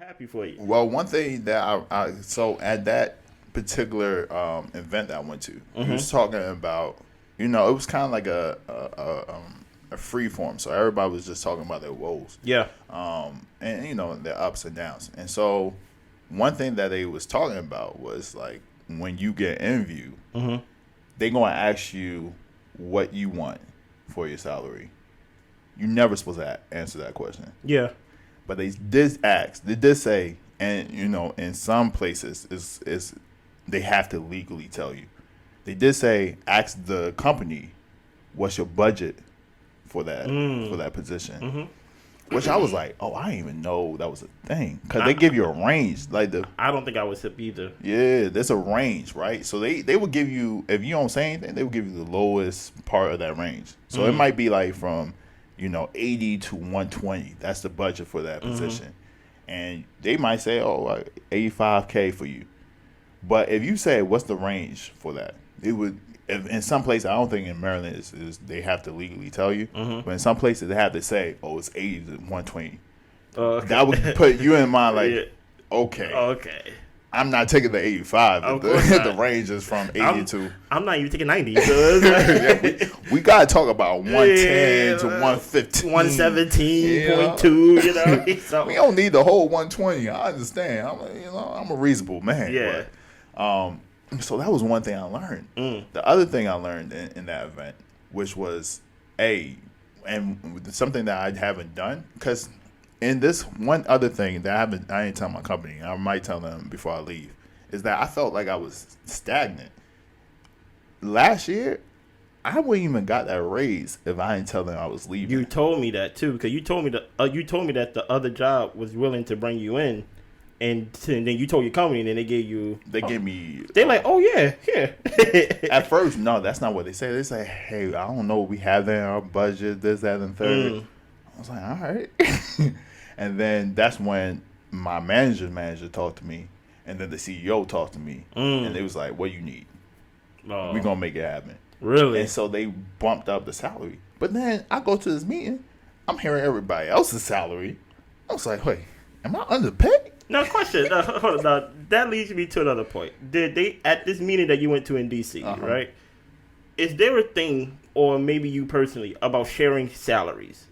happy for you. Well, one thing that so at that particular event that I went to, we was talking about, it was kind of like a free form. So everybody was just talking about their woes. Yeah. And their ups and downs. And so one thing that they was talking about was like when you get interviewed, they gonna ask you what you want for your salary. You never supposed to answer that question. Yeah. But they did say, and in some places is they have to legally tell you. They did say ask the company what's your budget for that position. Which I was like, oh, I didn't even know that was a thing, because they give you a range. I don't think I would sip either. Yeah, there's a range, right? So they would give you, if you don't say anything, they would give you the lowest part of that range. So it might be like from 80 to 120. That's the budget for that position. And they might say, oh, like $85K for you. But if you say, what's the range for that? It would, in some places, I don't think in Maryland is they have to legally tell you. But in some places, they have to say, oh, it's 80 to 120. Okay. That would put you in mind like, Yeah. Okay. I'm not taking the 85 if the range is from 80 to... I'm not even taking 90. So yeah, we got to talk about 110 to 115. 117.2, So. We don't need the whole 120. I understand. I'm a reasonable man. Yeah. But, so that was one thing I learned. The other thing I learned in that event, which was, and something that I haven't done, because... And this one other thing that I ain't tell my company, I might tell them before I leave, is that I felt like I was stagnant. Last year, I wouldn't even got that raise if I didn't tell them I was leaving. You told me that too, because you told me that the other job was willing to bring you in, and then you told your company, and then they gave you. They gave me. They're like, oh yeah, here. At first, no, that's not what they say. They say, hey, I don't know what we have there in our budget, this, that, and third. I was like, all right. And then that's when my manager talked to me, and then the CEO talked to me, and it was like, what do you need? We're going to make it happen. Really? And so they bumped up the salary. But then I go to this meeting, I'm hearing everybody else's salary. I was like, wait, am I underpaid? No, question. Hold on. Now, that leads me to another point. Did they, at this meeting that you went to in D.C., right, is there a thing, or maybe you personally, about sharing salaries?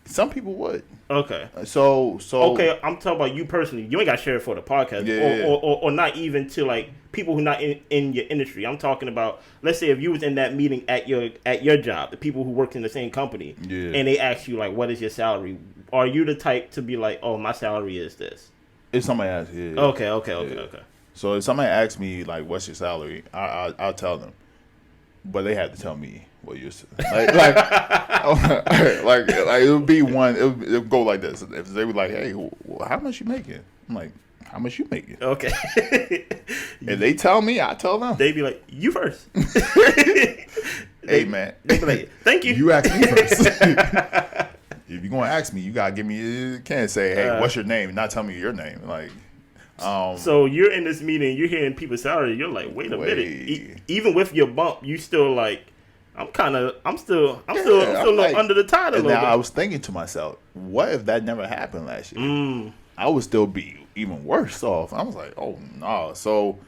Some people would. Okay. So okay, I'm talking about you personally. You ain't got to share it for the podcast, or not even to like people who not in your industry. I'm talking about, let's say if you was in that meeting at your job, the people who worked in the same company, and they ask you like, what is your salary? Are you the type to be like, oh, my salary is this? If somebody asks, Okay. So if somebody asks me like, what's your salary? I'll tell them, but they have to tell me what you're like it would be one. It would go like this. If they were like, "Hey, how much you making?" I'm like, "How much you making?" Okay. If they tell me, I tell them. They be like, "You first." Hey man, they be like, "Thank you." You ask me first. If you're gonna ask me, you gotta give me. You can't say, "Hey, what's your name?" and not tell me your name. Like, so you're in this meeting, you're hearing people's salary. You're like, "Wait a minute." Even with your bump, you still like. I'm still like, under the tide a little bit. I was thinking to myself, what if that never happened last year? I would still be even worse off. I was like, oh no. So,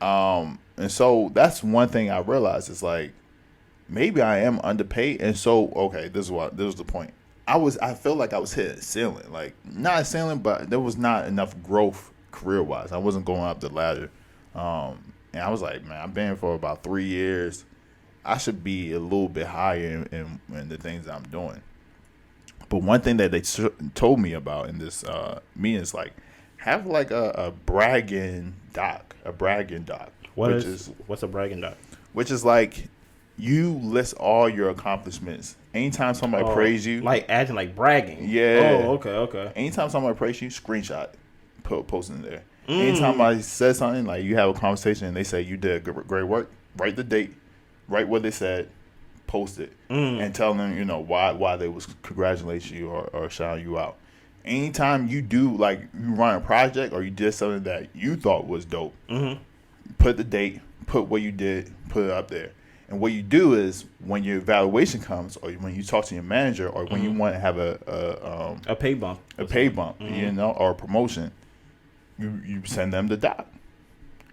and so that's one thing I realized is like, maybe I am underpaid. And so, okay, this was the point. I felt like I was hitting a ceiling, like not a ceiling, but there was not enough growth career wise. I wasn't going up the ladder. And I was like, man, I've been here for about 3 years. I should be a little bit higher in the things that I'm doing. But one thing that they told me about in this meeting is like, have like a bragging doc. What's a bragging doc? Which is like, you list all your accomplishments. Anytime somebody praise you. Like acting like bragging. Yeah. Oh, okay. Anytime somebody praise you, screenshot, post in there. Anytime I said something, like you have a conversation and they say you did great work, write the date. Write what they said, post it, and tell them, why they was congratulate you or shout you out. Anytime you do, like, you run a project or you did something that you thought was dope, put the date, put what you did, put it up there. And what you do is when your evaluation comes, or when you talk to your manager, or when you want to have a pay bump, you know, or a promotion, you send them the doc.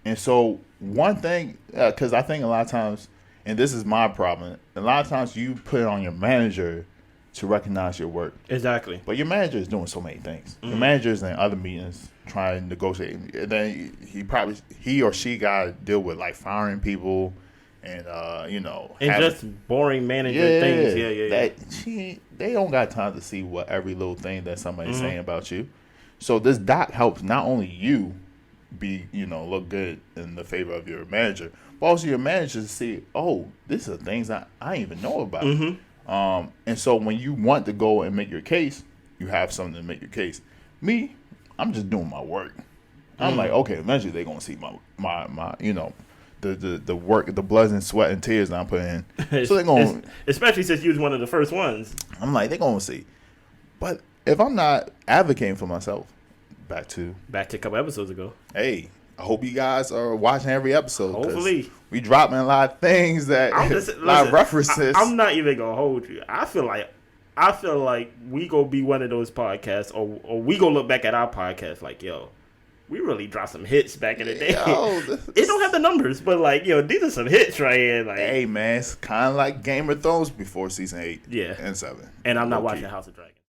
And so one thing, because I think a lot of times, and this is my problem, a lot of times you put it on your manager to recognize your work. Exactly. But your manager is doing so many things. Your manager is in other meetings trying to negotiate. And then he or she got to deal with like firing people and you know, and just boring manager things. Yeah. They don't got time to see what every little thing that somebody's saying about you. So this doc helps not only you be, you know, look good in the favor of your manager, but also your manager to see, oh, this are things I didn't even know about. And so when you want to go and make your case, you have something to make your case. Me, I'm just doing my work. I'm like, okay, eventually they're gonna see my you know, the work, the blood and sweat and tears that I'm putting in. So they're gonna, especially since you was one of the first ones. I'm like, they're gonna see. But if I'm not advocating for myself, back to a couple episodes ago. Hey, I hope you guys are watching every episode. Hopefully, we dropping a lot of things that a lot of references. I'm not even gonna hold you. I feel like we gonna be one of those podcasts, or we gonna look back at our podcast like, yo, we really dropped some hits back in the day. It don't have the numbers, but like, yo, these are some hits right here. Like, hey man, it's kind of like Game of Thrones before season 8 and 7. And I'm not watching House of Dragons.